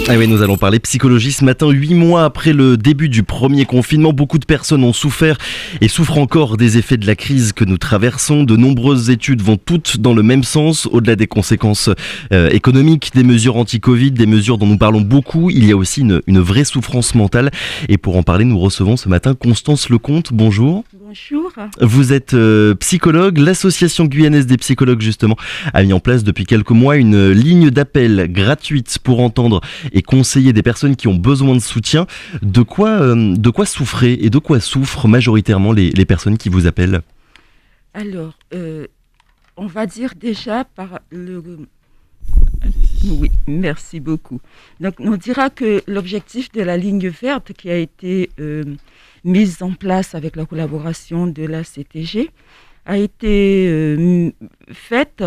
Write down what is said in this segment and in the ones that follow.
Ah oui, nous allons parler psychologie ce matin. 8 mois après le début du premier confinement, beaucoup de personnes ont souffert et souffrent encore des effets de la crise que nous traversons. De nombreuses études vont toutes dans le même sens. Au-delà des conséquences économiques, des mesures anti-Covid, des mesures dont nous parlons beaucoup, il y a aussi une vraie souffrance mentale. Et pour en parler, nous recevons ce matin Constance Lecomte. Bonjour. Bonjour. Vous êtes psychologue. L'association guyanaise des psychologues, justement, a mis en place depuis quelques mois une ligne d'appel gratuite pour entendre et conseiller des personnes qui ont besoin de soutien. De quoi souffrez et de quoi souffrent majoritairement les personnes qui vous appellent ? Alors, on va dire déjà par le... Oui, merci beaucoup. Donc, on dira que l'objectif de la ligne verte qui a été mise en place avec la collaboration de la CTG a été faite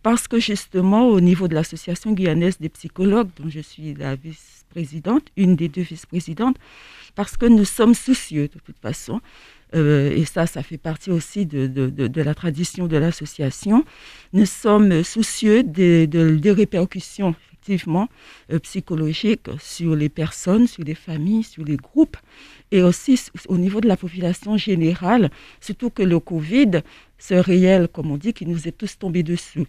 parce que justement, au niveau de l'association guyanaise des psychologues, dont je suis la vice-présidente, une des deux vice-présidentes, parce que nous sommes soucieux de toute façon, et ça fait partie aussi de la tradition de l'association. Nous sommes soucieux des répercussions effectivement psychologiques sur les personnes, sur les familles, sur les groupes, et aussi au niveau de la population générale, surtout que le Covid, ce réel, comme on dit, qui nous est tous tombé dessus.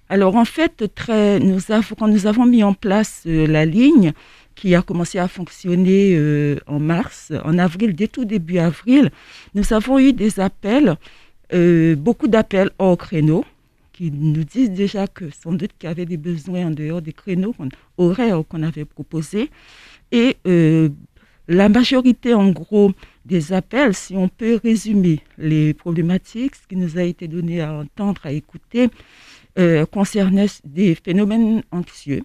Alors en fait, quand nous avons mis en place la ligne, qui a commencé à fonctionner en avril, dès tout début avril, nous avons eu des appels, beaucoup d'appels hors créneau, qui nous disent déjà que sans doute qu'il y avait des besoins en dehors des créneaux horaires qu'on avait proposés. Et la majorité, en gros, des appels, si on peut résumer les problématiques, ce qui nous a été donné à entendre, à écouter, concernait des phénomènes anxieux,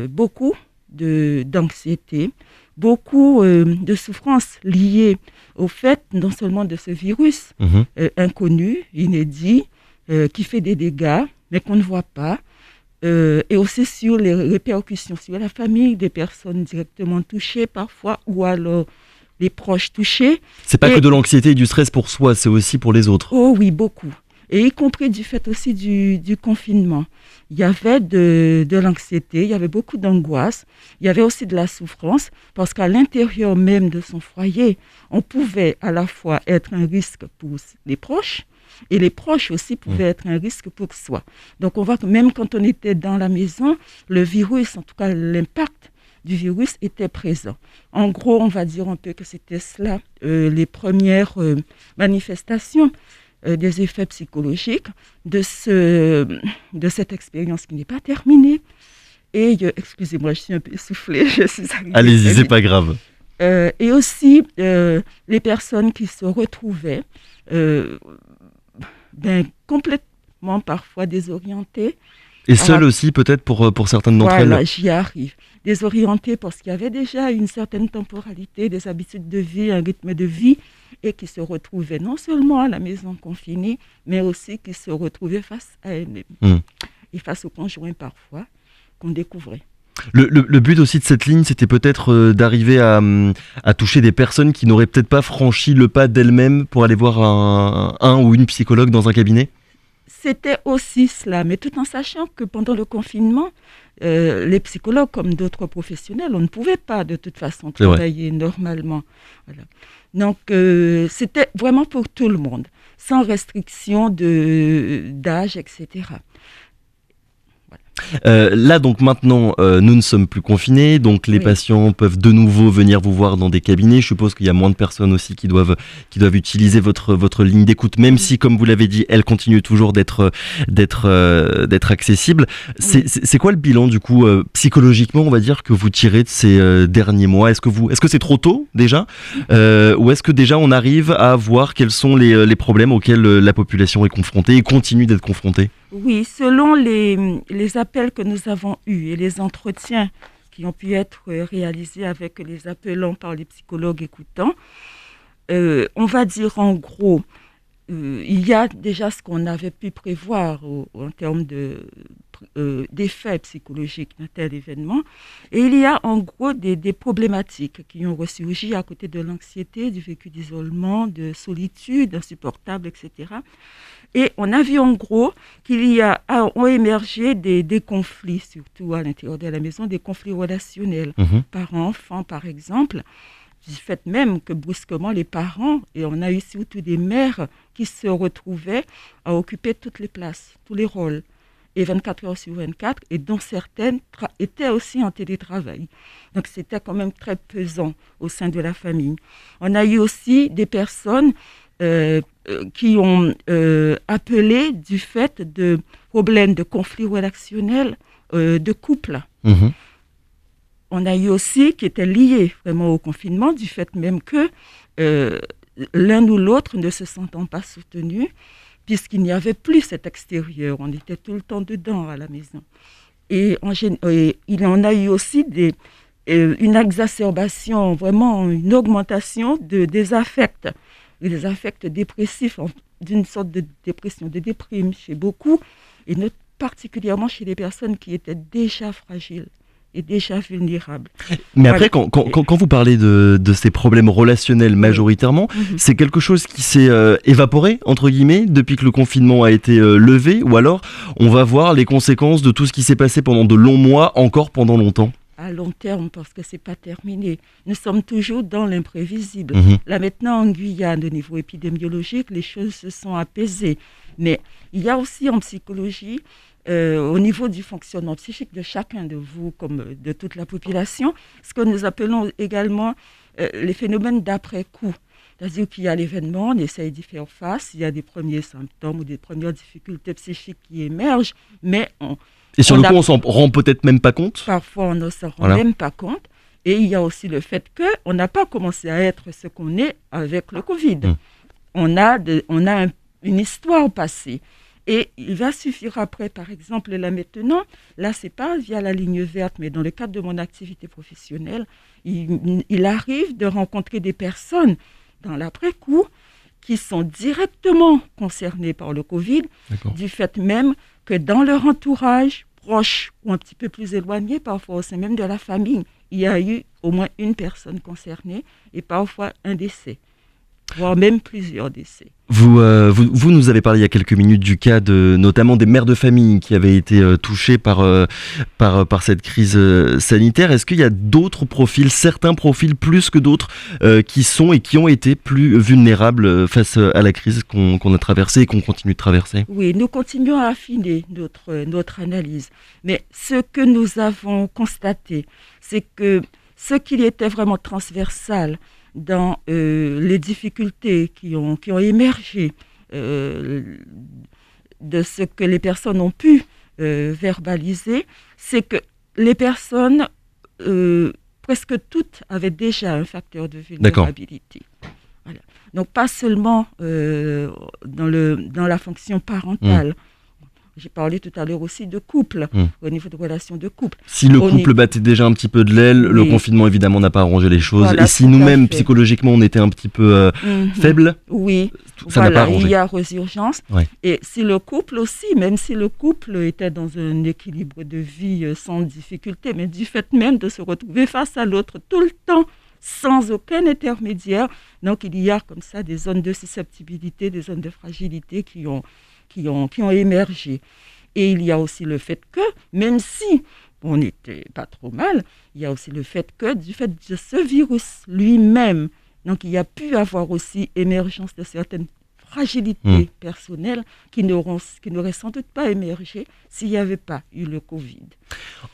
beaucoup d'anxiété, beaucoup de souffrances liées au fait non seulement de ce virus inconnu, inédit, qui fait des dégâts, mais qu'on ne voit pas, et aussi sur les répercussions sur la famille, des personnes directement touchées parfois, ou alors les proches touchés. C'est pas que de l'anxiété et du stress pour soi, c'est aussi pour les autres. Oh oui, beaucoup. Et y compris du fait aussi du confinement. Il y avait de l'anxiété, il y avait beaucoup d'angoisse, il y avait aussi de la souffrance, parce qu'à l'intérieur même de son foyer, on pouvait à la fois être un risque pour les proches, et les proches aussi pouvaient être un risque pour soi. Donc on voit que même quand on était dans la maison, le virus, en tout cas l'impact du virus était présent. En gros, on va dire un peu que c'était cela, les premières manifestations des effets psychologiques de cette expérience qui n'est pas terminée. Et excusez-moi, je suis un peu essoufflée. Allez-y, c'est pas grave. Et aussi les personnes qui se retrouvaient complètement parfois désorientées. Et seules aussi peut-être pour certaines d'entre elles. Voilà, j'y arrive. Désorientées parce qu'il y avait déjà une certaine temporalité, des habitudes de vie, un rythme de vie, et qui se retrouvaient non seulement à la maison confinée, mais aussi qui se retrouvaient face à elles-mêmes et face au conjoint parfois qu'on découvrait. Le but aussi de cette ligne, c'était peut-être d'arriver à toucher des personnes qui n'auraient peut-être pas franchi le pas d'elles-mêmes pour aller voir un ou une psychologue dans un cabinet. C'était aussi cela, mais tout en sachant que pendant le confinement, les psychologues, comme d'autres professionnels, on ne pouvait pas de toute façon travailler normalement. Voilà. Donc, c'était vraiment pour tout le monde, sans restriction d'âge, etc. Là donc maintenant nous ne sommes plus confinés, donc les patients peuvent de nouveau venir vous voir dans des cabinets. Je suppose qu'il y a moins de personnes aussi qui doivent utiliser votre ligne d'écoute, même si, comme vous l'avez dit, elle continue toujours d'être accessible. C'est quoi le bilan du coup psychologiquement, on va dire, que vous tirez de ces derniers mois ? Est-ce que c'est trop tôt déjà, ou est-ce que déjà on arrive à voir quels sont les problèmes auxquels la population est confrontée et continue d'être confrontée ? Oui, selon les appels que nous avons eus et les entretiens qui ont pu être réalisés avec les appelants par les psychologues écoutants, on va dire en gros, il y a déjà ce qu'on avait pu prévoir en termes d'effets psychologiques d'un tel événement, et il y a en gros des problématiques qui ont ressurgi à côté de l'anxiété, du vécu d'isolement, de solitude insupportable, etc. Et on a vu en gros ont émergé des conflits, surtout à l'intérieur de la maison, des conflits relationnels. Parents-enfants, par exemple, du fait même que brusquement les parents, et on a eu surtout des mères qui se retrouvaient à occuper toutes les places, tous les rôles, et 24 heures sur 24, et dont certaines étaient aussi en télétravail. Donc c'était quand même très pesant au sein de la famille. On a eu aussi des personnes qui ont appelé du fait de problèmes de conflits relationnels de couple. On a eu aussi qui étaient liés vraiment au confinement, du fait même que l'un ou l'autre ne se sentant pas soutenu, puisqu'il n'y avait plus cet extérieur. On était tout le temps dedans à la maison. Et il en a eu aussi une exacerbation, vraiment une augmentation des affects dépressifs, d'une sorte de dépression, de déprime chez beaucoup, et particulièrement chez les personnes qui étaient déjà fragiles et déjà vulnérables. Mais après, quand vous parlez de ces problèmes relationnels majoritairement, c'est quelque chose qui s'est évaporé, entre guillemets, depuis que le confinement a été levé, ou alors on va voir les conséquences de tout ce qui s'est passé pendant de longs mois, encore pendant longtemps? À long terme, parce que c'est pas terminé. Nous sommes toujours dans l'imprévisible. Là maintenant, en Guyane, au niveau épidémiologique, les choses se sont apaisées. Mais il y a aussi en psychologie, au niveau du fonctionnement psychique de chacun de vous, comme de toute la population, ce que nous appelons également les phénomènes d'après-coup. C'est-à-dire qu'il y a l'événement, on essaye d'y faire face, il y a des premiers symptômes ou des premières difficultés psychiques qui émergent, mais et sur le coup, on s'en rend peut-être même pas compte. Parfois, on ne s'en rend même pas compte. Et il y a aussi le fait qu'on n'a pas commencé à être ce qu'on est avec le Covid. On a une histoire passée. Et il va suffire après, par exemple, là maintenant, là, c'est pas via la ligne verte, mais dans le cadre de mon activité professionnelle, il arrive de rencontrer des personnes dans l'après-coup qui sont directement concernées par le Covid, du fait même que dans leur entourage, proche ou un petit peu plus éloigné, parfois au sein même de la famille, il y a eu au moins une personne concernée et parfois un décès, voire même plusieurs décès. Vous nous avez parlé il y a quelques minutes du cas notamment des mères de famille qui avaient été touchées par cette crise sanitaire. Est-ce qu'il y a d'autres profils, certains profils plus que d'autres, qui sont et qui ont été plus vulnérables face à la crise qu'on a traversée et qu'on continue de traverser? Oui, nous continuons à affiner notre analyse. Mais ce que nous avons constaté, c'est que ce qui était vraiment transversal dans les difficultés qui ont émergé de ce que les personnes ont pu verbaliser, c'est que les personnes, presque toutes, avaient déjà un facteur de vulnérabilité. Voilà. Donc pas seulement dans la fonction parentale. J'ai parlé tout à l'heure aussi de couple, au niveau de relations de couple. Si le couple battait déjà un petit peu de l'aile, le confinement évidemment n'a pas arrangé les choses. Voilà, et si nous-mêmes, psychologiquement, on était un petit peu faibles, ça n'a pas arrangé. Il y a résurgence. Et si le couple aussi, même si le couple était dans un équilibre de vie sans difficulté, mais du fait même de se retrouver face à l'autre tout le temps, sans aucun intermédiaire, donc il y a comme ça des zones de susceptibilité, des zones de fragilité qui ont émergé. Et il y a aussi le fait que, même si on n'était pas trop mal, il y a aussi le fait que, du fait de ce virus lui-même, donc il y a pu avoir aussi émergence de certaines fragilités personnelles qui n'auraient sans doute pas émergé s'il n'y avait pas eu le Covid.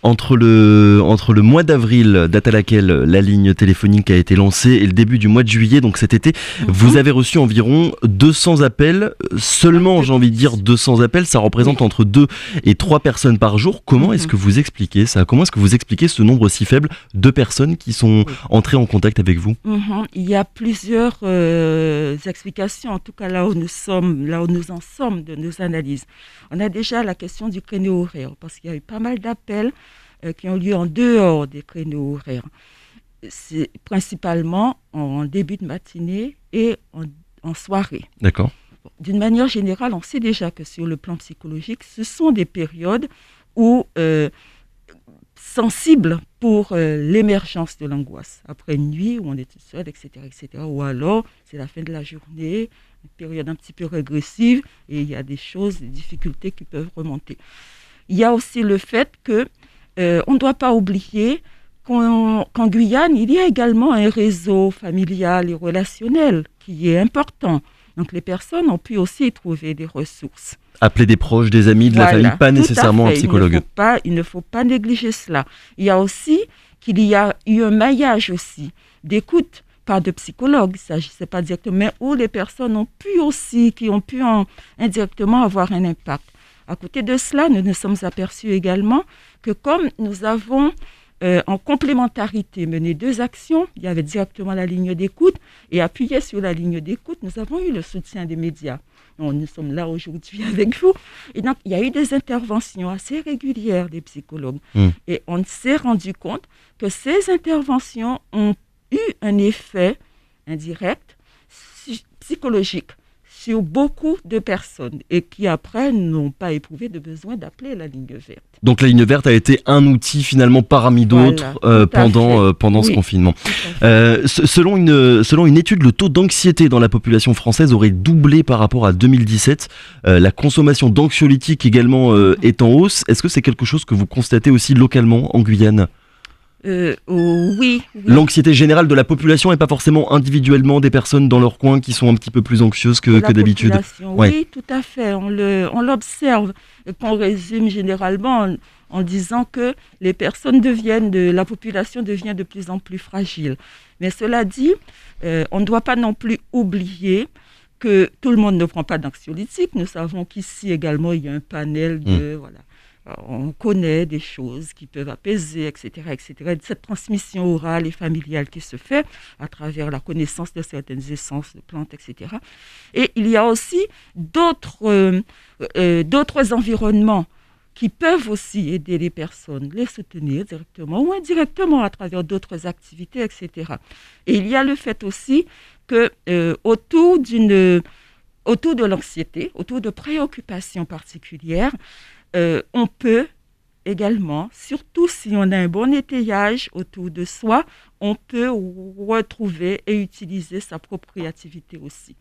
Entre le mois d'avril, date à laquelle la ligne téléphonique a été lancée, et le début du mois de juillet, donc cet été, vous avez reçu environ 200 appels. Seulement, j'ai envie de dire 200 appels, ça représente entre 2 et 3 personnes par jour. Comment est-ce que vous expliquez ça? Comment est-ce que vous expliquez ce nombre si faible de personnes qui sont entrées en contact avec vous? Il y a plusieurs explications, en tout cas là où nous en sommes de nos analyses. On a déjà la question du créneau horaire, parce qu'il y a eu pas mal d'appels qui ont lieu en dehors des créneaux horaires. C'est principalement en début de matinée et en soirée. D'accord. D'une manière générale, on sait déjà que sur le plan psychologique, ce sont des périodes où sensible pour l'émergence de l'angoisse. Après une nuit où on est tout seul, etc., etc. Ou alors, c'est la fin de la journée, une période un petit peu régressive, et il y a des choses, des difficultés qui peuvent remonter. Il y a aussi le fait que on ne doit pas oublier qu'en Guyane, il y a également un réseau familial et relationnel qui est important. Donc, les personnes ont pu aussi y trouver des ressources. Appeler des proches, des amis, de la famille, pas nécessairement un psychologue. Il ne faut pas négliger cela. Il y a aussi qu'il y a eu un maillage aussi d'écoute, pas de psychologue, il ne s'agissait pas directement, mais où les personnes ont pu aussi, qui ont pu indirectement avoir un impact. À côté de cela, nous nous sommes aperçus également que comme nous avons en complémentarité mené 2 actions, il y avait directement la ligne d'écoute et appuyé sur la ligne d'écoute, nous avons eu le soutien des médias. Donc, nous sommes là aujourd'hui avec vous. Et donc, il y a eu des interventions assez régulières des psychologues. Et on s'est rendu compte que ces interventions ont eu un effet indirect, psychologique, sur beaucoup de personnes et qui après n'ont pas éprouvé de besoin d'appeler la ligne verte. Donc la ligne verte a été un outil finalement parmi d'autres pendant ce confinement. Selon une étude, le taux d'anxiété dans la population française aurait doublé par rapport à 2017. La consommation d'anxiolytiques également est en hausse. Est-ce que c'est quelque chose que vous constatez aussi localement en Guyane ? Oui. L'anxiété générale de la population et pas forcément individuellement des personnes dans leur coin qui sont un petit peu plus anxieuses que d'habitude. Oui, tout à fait. On l'observe et qu'on résume généralement en disant que la population devient de plus en plus fragile. Mais cela dit, on ne doit pas non plus oublier que tout le monde ne prend pas d'anxiolytiques. Nous savons qu'ici également, il y a un panel de... On connaît des choses qui peuvent apaiser, etc., etc. Cette transmission orale et familiale qui se fait à travers la connaissance de certaines essences de plantes, etc. Et il y a aussi d'autres environnements qui peuvent aussi aider les personnes, les soutenir directement ou indirectement à travers d'autres activités, etc. Et il y a le fait aussi que autour de l'anxiété, autour de préoccupations particulières, on peut également, surtout si on a un bon étayage autour de soi, on peut retrouver et utiliser sa propre créativité aussi,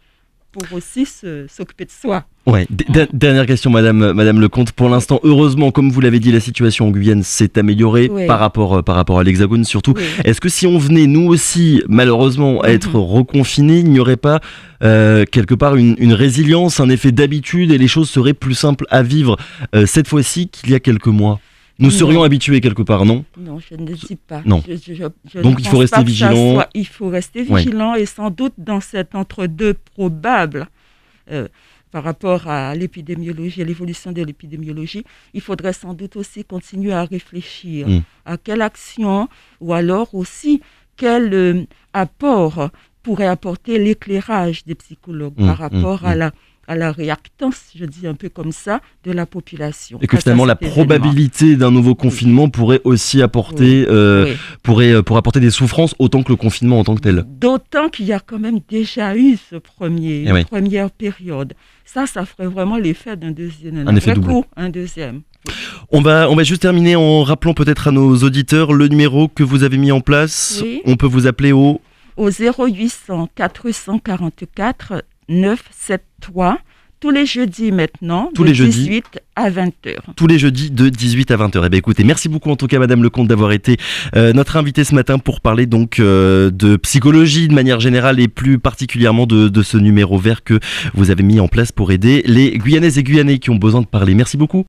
pour aussi s'occuper de soi. Ouais. Dernière question, Madame Lecomte. Pour l'instant, heureusement, comme vous l'avez dit, la situation en Guyane s'est améliorée par rapport à l'Hexagone surtout. Oui. Est-ce que si on venait, nous aussi, malheureusement, à être reconfinés, il n'y aurait pas quelque part une résilience, un effet d'habitude et les choses seraient plus simples à vivre cette fois-ci qu'il y a quelques mois ? Nous serions habitués quelque part, non ? Non, je ne dis pas. Non. Donc il faut rester vigilant. Il faut rester vigilant et sans doute dans cet entre-deux probable par rapport à l'épidémiologie, à l'évolution de l'épidémiologie, il faudrait sans doute aussi continuer à réfléchir à quelle action ou alors aussi quel apport pourrait apporter l'éclairage des psychologues par rapport à la réactance, je dis un peu comme ça, de la population. Et que finalement la probabilité d'un nouveau confinement pourrait aussi apporter, pourrait apporter des souffrances autant que le confinement en tant que tel. D'autant qu'il y a quand même déjà eu une première période. Ça ferait vraiment l'effet d'un deuxième. Un effet double. Un deuxième. On va juste terminer en rappelant peut-être à nos auditeurs le numéro que vous avez mis en place. Oui. On peut vous appeler au 0800 444 973 tous les jeudis maintenant, de 18 à 20h. Tous les jeudis de 18 à 20h. Eh bien écoutez, merci beaucoup en tout cas Madame Lecomte d'avoir été notre invitée ce matin pour parler donc de psychologie de manière générale et plus particulièrement de ce numéro vert que vous avez mis en place pour aider les Guyanaises et Guyanais qui ont besoin de parler. Merci beaucoup.